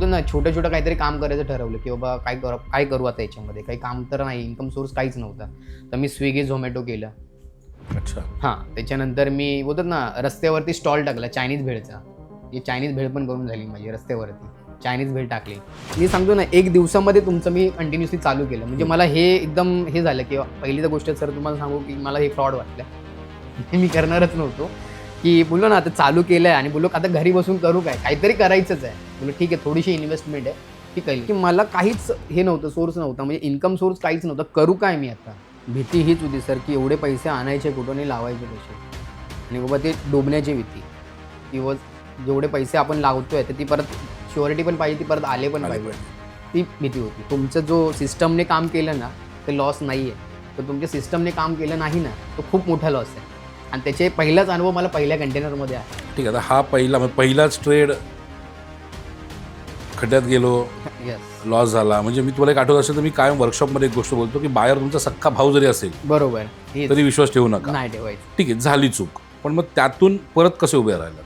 ना छोटं छोटं काहीतरी काम करायचं ठरवलं की बाबा काय करू आता याच्यामध्ये, काही काम तर नाही, इन्कम सोर्स काहीच नव्हता. तर मी स्विगी झोमॅटो केलं. अच्छा. हां, त्याच्यानंतर मी बोलतात ना रस्त्यावरती स्टॉल टाकला चायनीज भेळचा. ही चायनीज भेळ पण करून झाली माझी रस्त्यावरती. चायनीज भेळ टाकली. मी सांगतो ना 1 दिवसामध्ये तुमचं मी कंटिन्युअसली चालू केलं. म्हणजे मला हे एकदम हे झालं की पहिली तर गोष्ट सर तुम्हाला सांगू की मला हे फ्रॉड वाटलं. हे मी करणारच नव्हतो. की बोललो ना आता चालू केलंय आणि बोललो आता घरी बसून करू काय? काहीतरी करायचंच आहे. बोललो ठीक आहे थोडीशी इन्व्हेस्टमेंट आहे. ती केली. की मला काहीच हे नव्हतं, सोर्स नव्हता. म्हणजे इन्कम सोर्स काहीच नव्हता. करू काय मी आता? भीती हीच होती सर की एवढे पैसे आणायचे कुठून आणि लावायचे कसे? आणि बाबा ते डुबण्याची भीती किंवा जेवढे पैसे आपण लावतोय तर ती परत शुअरिटी पण पाहिजे, ती परत आले पण पाहिजे. ती भीती होती. तुमचं जो सिस्टमने काम केलं ना ते लॉस नाही आहे. तर तुमच्या सिस्टमने काम केलं नाही ना तो खूप मोठा लॉस आहे. आणि त्याचे पहिलाच अनुभव मला पहिल्या कंटेनरमध्ये आहे. ठीक आहे. आता हा पहिलाच ट्रेड खड्ड्यात गेलो, येस लॉस झाला. म्हणजे मी तुम्हाला एक आठवत असेल तर मी कायम वर्कशॉपमध्ये एक गोष्ट बोलतो की बाहेर तुमचा सख्खा भाऊ जरी असेल बरोबर. हेच. तरी विश्वास ठेवू नका. नाही ठेवायचं. ठीक आहे झाली चूक, पण मग त्यातून परत कसे उभे राहिला?